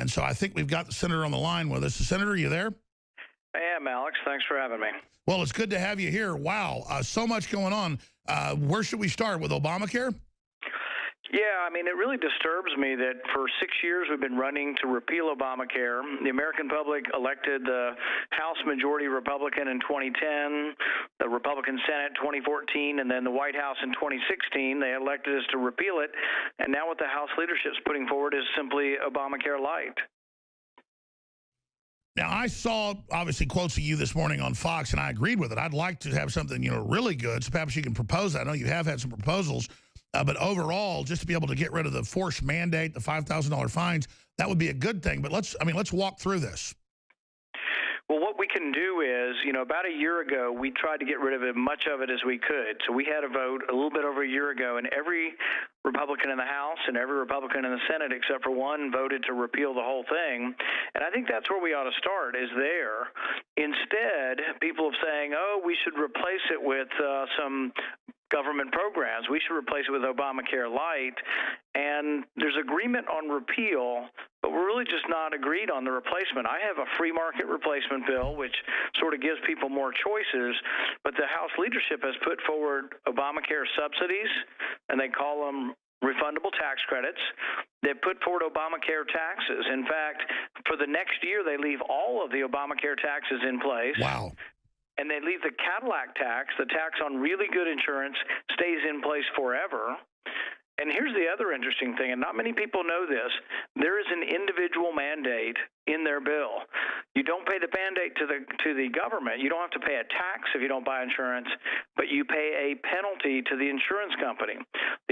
And so I think we've got the senator on the line with us. Senator, are you there? I am, Alex. Thanks for having me. Well, it's good to have you here. Wow, so much going on. Where should we start, with Obamacare? Yeah, I mean, it really disturbs me that for 6 years we've been running to repeal Obamacare. The American public elected the House Majority Republican in 2010, the Republican Senate 2014, and then the White House in 2016. They elected us to repeal it, and now what the House leadership is putting forward is simply Obamacare light. Now, I saw, obviously, quotes of you this morning on Fox, and I agreed with it. I'd like to have something, really good, so perhaps you can propose that. I know you have had some proposals, but overall, just to be able to get rid of the forced mandate, the $5,000 fines, that would be a good thing. But let's walk through this. Well, what we can do is, about a year ago, we tried to get rid of as much of it as we could. So we had a vote a little bit over a year ago, and every Republican in the House and every Republican in the Senate, except for one, voted to repeal the whole thing. And I think that's where we ought to start, is there. Instead, people are saying, oh, we should replace it with some government programs. We should replace it with Obamacare light. And there's agreement on repeal, but we're really just not agreed on the replacement. I have a free market replacement bill, which sort of gives people more choices, but the House leadership has put forward Obamacare subsidies, and they call them refundable tax credits. They put forward Obamacare taxes. In fact, for the next year, they leave all of the Obamacare taxes in place. Wow. And they leave the Cadillac tax, the tax on really good insurance, stays in place forever. And here's the other interesting thing, and not many people know this. There is an individual mandate in their bill. You don't pay the mandate to the government. You don't have to pay a tax if you don't buy insurance, but you pay a penalty to the insurance company.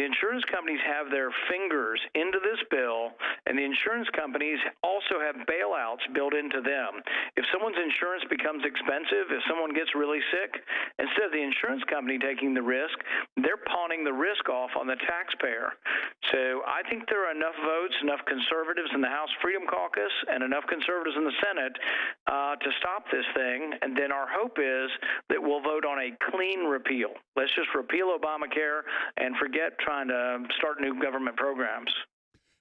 The insurance companies have their fingers into this bill, and the insurance companies also have bailouts built into them. If someone's insurance becomes expensive, if someone gets really sick, instead of the insurance company taking the risk, they're pawning the risk off on the taxpayer. So I think there are enough votes, enough conservatives in the House Freedom Caucus, and enough conservatives in the Senate to stop this thing. And then our hope is that we'll vote on a clean repeal. Let's just repeal Obamacare and forget trying to start new government programs.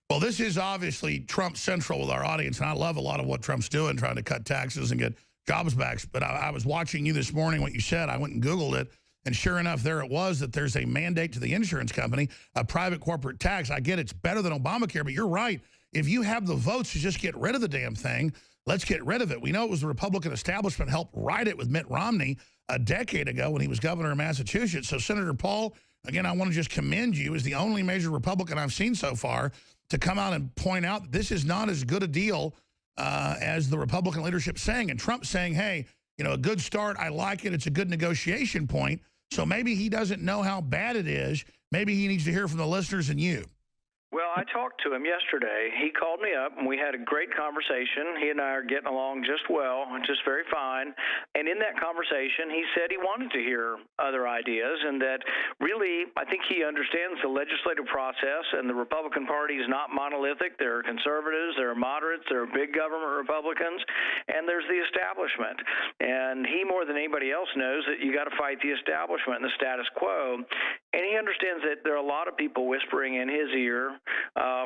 Well, this is obviously Trump central with our audience, and I love a lot of what Trump's doing, trying to cut taxes and get jobs back. But I was watching you this morning, what you said. I went and Googled it. And sure enough, there it was, that there's a mandate to the insurance company, a private corporate tax. I get it's better than Obamacare, but you're right. If you have the votes to just get rid of the damn thing, let's get rid of it. We know it was the Republican establishment helped write it with Mitt Romney a decade ago when he was governor of Massachusetts. So, Senator Paul, again, I want to just commend you as the only major Republican I've seen so far to come out and point out that this is not as good a deal as the Republican leadership saying. And Trump saying, hey, a good start. I like it. It's a good negotiation point. So maybe he doesn't know how bad it is. Maybe he needs to hear from the listeners and you. Well, I talked to him yesterday. He called me up, and we had a great conversation. He and I are getting along just well, just very fine. And in that conversation, he said he wanted to hear other ideas, and that really, I think he understands the legislative process, and the Republican Party is not monolithic. There are conservatives, there are moderates, there are big government Republicans, and there's the establishment. And he, more than anybody else, knows that you got to fight the establishment and the status quo. And he understands that there are a lot of people whispering in his ear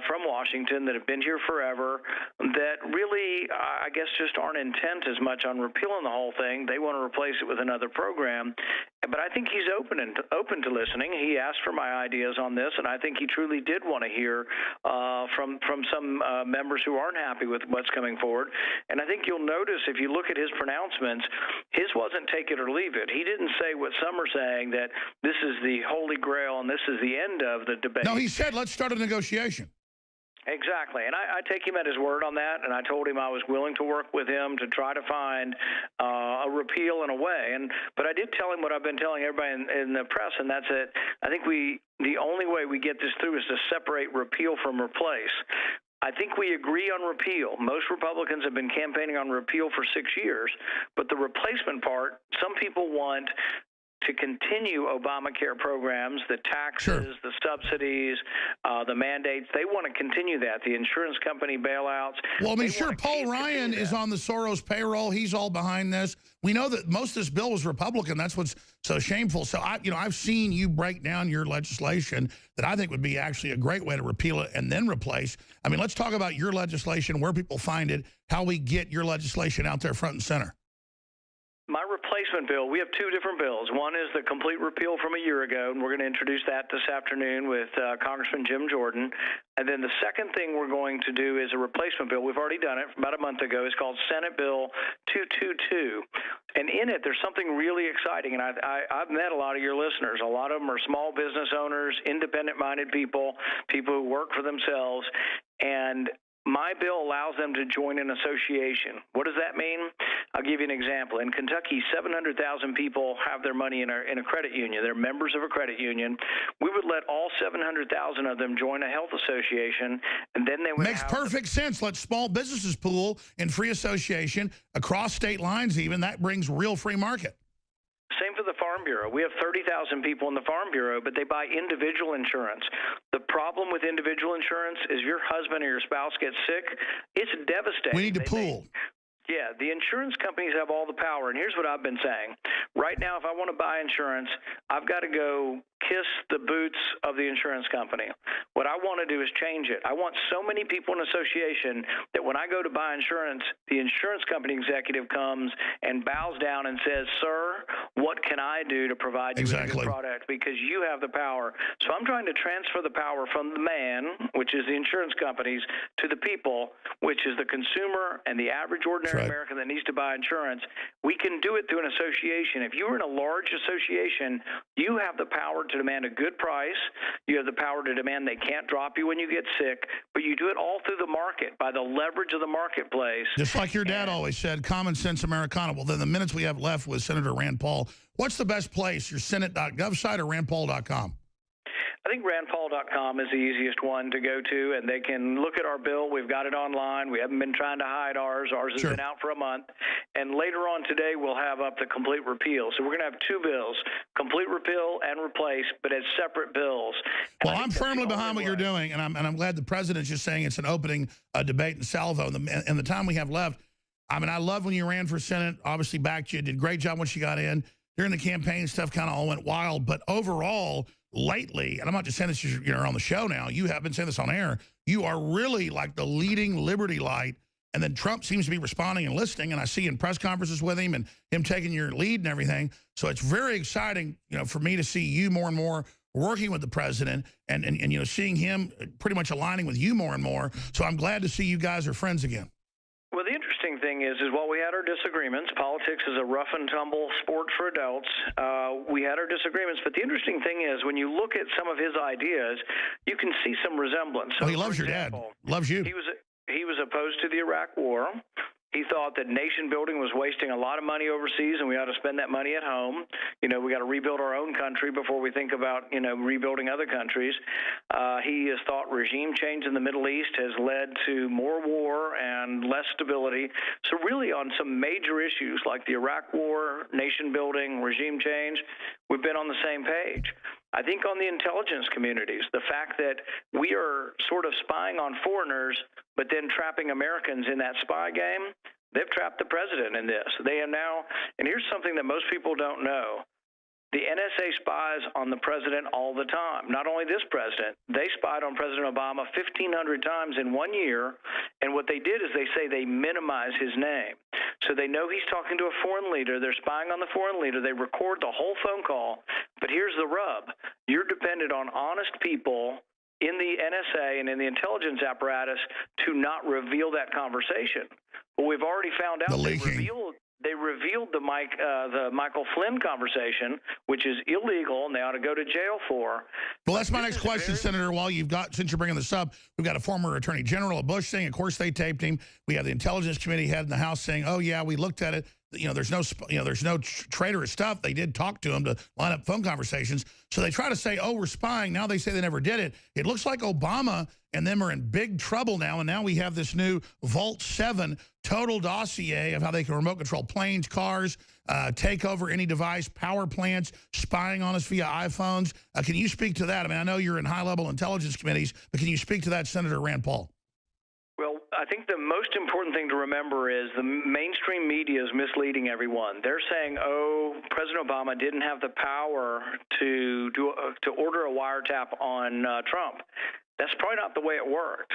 from Washington that have been here forever that really, I guess, just aren't intent as much on repealing the whole thing. They want to replace it with another program. But I think he's open to listening. He asked for my ideas on this, and I think he truly did want to hear from some members who aren't happy with what's coming forward. And I think you'll notice if you look at his pronouncements, his wasn't take it or leave it. He didn't say what some are saying, that this is the holy grail and this is the end of the debate. No, he said, let's start a negotiation. Exactly. And I take him at his word on that, and I told him I was willing to work with him to try to find a repeal in a way. But I did tell him what I've been telling everybody in the press, and that's it. I think the only way we get this through is to separate repeal from replace. I think we agree on repeal. Most Republicans have been campaigning on repeal for 6 years, but the replacement part, some people want to continue Obamacare programs, the taxes, the subsidies, the mandates. They want to continue that. The insurance company bailouts. Well, I mean, sure, Paul Ryan is on the Soros payroll. He's all behind this. We know that most of this bill was Republican. That's what's so shameful. So, I've seen you break down your legislation that I think would be actually a great way to repeal it and then replace. I mean, let's talk about your legislation, where people find it, how we get your legislation out there front and center. My replacement bill, we have two different bills. One is the complete repeal from a year ago, and we're going to introduce that this afternoon with Congressman Jim Jordan. And then the second thing we're going to do is a replacement bill. We've already done it about a month ago. It's called Senate Bill 222. And in it, there's something really exciting. And I've met a lot of your listeners. A lot of them are small business owners, independent-minded people, people who work for themselves. And my bill allows them to join an association. What does that mean? I'll give you an example. In Kentucky, 700,000 people have their money in a credit union. They're members of a credit union. We would let all 700,000 of them join a health association, and then they would Makes perfect sense. Let small businesses pool in free association across state lines even. That brings real free market. Same for the Farm Bureau. We have 30,000 people in the Farm Bureau, but they buy individual insurance. The problem with individual insurance is your husband or your spouse gets sick, it's devastating. We need to pool. Yeah, the insurance companies have all the power, and here's what I've been saying. Right now, if I want to buy insurance, I've got to go kiss the boots of the insurance company. What I want to do is change it. I want so many people in association that when I go to buy insurance, the insurance company executive comes and bows down and says, "Sir, what can I do to provide you with a good product? Because you have the power." So I'm trying to transfer the power from the man, which is the insurance companies, to the people, which is the consumer and the average ordinary American that needs to buy insurance. We can do it through an association. If you're in a large association, you have the power to demand a good price. You have the power to demand they can't drop you when you get sick, but you do it all through the market, by the leverage of the marketplace. Just like your dad always said, common sense Americana. Well, then the minutes we have left with Senator Rand Paul, what's the best place, your Senate.gov site or randpaul.com? I think randpaul.com is the easiest one to go to, and they can look at our bill. We've got it online. We haven't been trying to hide ours. Ours has been out for a month. And later on today, we'll have up the complete repeal. So we're going to have two bills, complete repeal and replace, but as separate bills. Well, I'm firmly behind what you're doing, and I'm glad the president's just saying it's an opening debate in salvo. And the time we have left, I mean, I love when you ran for Senate, obviously backed you, did a great job once you got in. During the campaign, stuff kind of all went wild, but overall, lately, and I'm not just saying this, you're on the show now, you have been saying this on air, you are really like the leading liberty light, and then Trump seems to be responding and listening, and I see in press conferences with him and him taking your lead and everything. So it's very exciting, for me to see you more and more working with the president and seeing him pretty much aligning with you more and more. So I'm glad to see you guys are friends again. Well, the interesting thing is while we had our disagreements, politics is a rough and tumble sport for adults. We had our disagreements, but the interesting thing is when you look at some of his ideas, you can see some resemblance. So, well, he loves your dad. Loves you. He was opposed to the Iraq War. He thought that nation building was wasting a lot of money overseas, and we ought to spend that money at home. We got to rebuild our own country before we think about, rebuilding other countries. He has thought regime change in the Middle East has led to more war and less stability. So really on some major issues like the Iraq War, nation building, regime change, we've been on the same page. I think on the intelligence communities, the fact that we are sort of spying on foreigners, but then trapping Americans in that spy game, they've trapped the president in this. They have now, and here's something that most people don't know. The NSA spies on the president all the time. Not only this president, they spied on President Obama 1,500 times in 1 year, and what they did is they say they minimize his name. So they know he's talking to a foreign leader. They're spying on the foreign leader. They record the whole phone call. But here's the rub. You're dependent on honest people in the NSA and in the intelligence apparatus to not reveal that conversation. Well, we've already found out they revealed the Michael Flynn conversation, which is illegal, and they ought to go to jail for. Well, that's my next question, Senator. Since you're bringing this up, we've got a former Attorney General, a Bush thing. Of course, they taped him. We have the Intelligence Committee head in the House saying, "Oh yeah, we looked at it. There's no traitorous stuff." They did talk to him to line up phone conversations. So they try to say, "Oh, we're spying." Now they say they never did it. It looks like Obama and them are in big trouble now. And now we have this new Vault 7 total dossier of how they can remote control planes, cars, take over any device, power plants, spying on us via iPhones. Can you speak to that? I mean, I know you're in high-level intelligence committees, but can you speak to that, Senator Rand Paul? Well, I think the most important thing to remember is the mainstream media is misleading everyone. They're saying, oh, President Obama didn't have the power to order a wiretap on Trump. That's probably not the way it worked.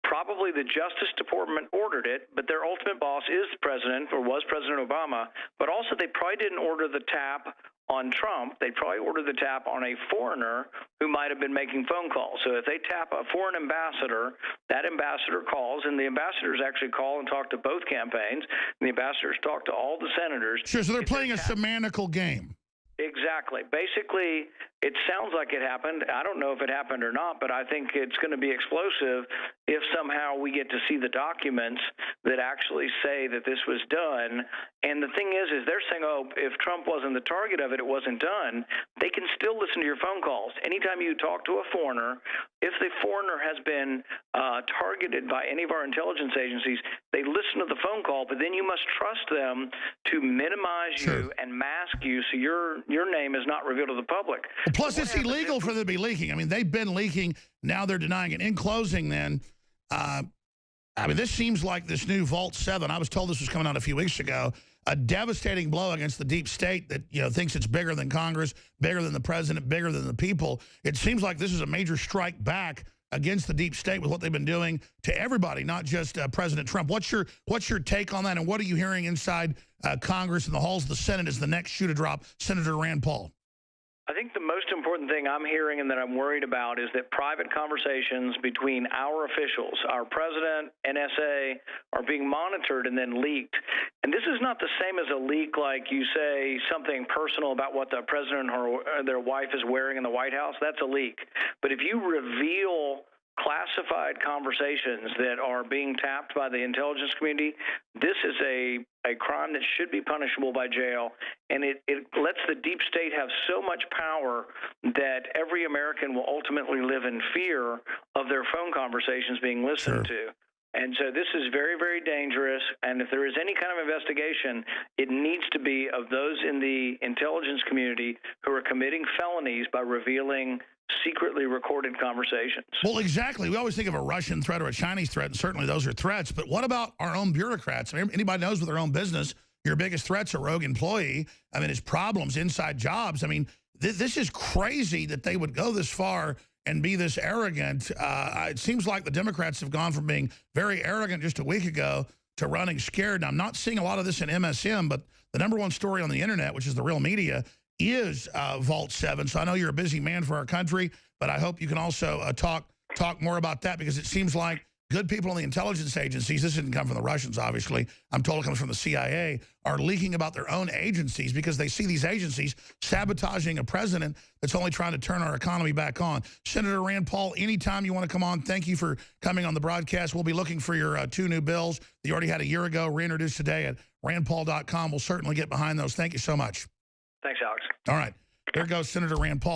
Probably the Justice Department ordered it, but their ultimate boss is the president, or was President Obama. But also they probably didn't order the tap on Trump. They probably ordered the tap on a foreigner who might have been making phone calls. So if they tap a foreign ambassador, that ambassador calls, and the ambassadors actually call and talk to both campaigns, and the ambassadors talk to all the senators. Sure, so they're playing a semantical game. Exactly. Basically, it sounds like it happened. I don't know if it happened or not, but I think it's going to be explosive if somehow we get to see the documents that actually say that this was done. And the thing is they're saying, oh, if Trump wasn't the target of it, it wasn't done. They can still listen to your phone calls. Anytime you talk to a foreigner, if the foreigner has been targeted by any of our intelligence agencies, they listen to the phone call, but then you must trust them to minimize you and mask you so your name is not revealed to the public. Plus, it's illegal for them to be leaking. I mean, they've been leaking. Now they're denying it. In closing, then, I mean, this seems like this new Vault 7. I was told this was coming out a few weeks ago. A devastating blow against the deep state that, thinks it's bigger than Congress, bigger than the president, bigger than the people. It seems like this is a major strike back against the deep state with what they've been doing to everybody, not just President Trump. What's your take on that, and what are you hearing inside Congress and the halls of the Senate as the next shoe to drop, Senator Rand Paul? I think the most important thing I'm hearing and that I'm worried about is that private conversations between our officials, our president, NSA, are being monitored and then leaked. And this is not the same as a leak like you say something personal about what the president or their wife is wearing in the White House. That's a leak. But if you reveal classified conversations that are being tapped by the intelligence community, this is a crime that should be punishable by jail, and it lets the deep state have so much power that every American will ultimately live in fear of their phone conversations being listened to. And so this is very, very dangerous, and if there is any kind of investigation, it needs to be of those in the intelligence community who are committing felonies by revealing secretly recorded conversations. Well, exactly. We always think of a Russian threat or a Chinese threat, and certainly those are threats. But what about our own bureaucrats? I mean, anybody knows with their own business, your biggest threat's a rogue employee. I mean, it's problems, inside jobs. I mean, this is crazy that they would go this far and be this arrogant. It seems like the Democrats have gone from being very arrogant just a week ago to running scared. Now, I'm not seeing a lot of this in MSM, but the #1 story on the internet, which is the real media, is Vault 7. So I know you're a busy man for our country, but I hope you can also talk more about that, because it seems like good people in the intelligence agencies, this didn't come from the Russians, obviously, I'm told it comes from the CIA, are leaking about their own agencies because they see these agencies sabotaging a president that's only trying to turn our economy back on. Senator Rand Paul, anytime you want to come on, thank you for coming on the broadcast. We'll be looking for your 2 new bills that you already had a year ago, reintroduced today at randpaul.com. We'll certainly get behind those. Thank you so much. Thanks, Alex. All right. There goes Senator Rand Paul.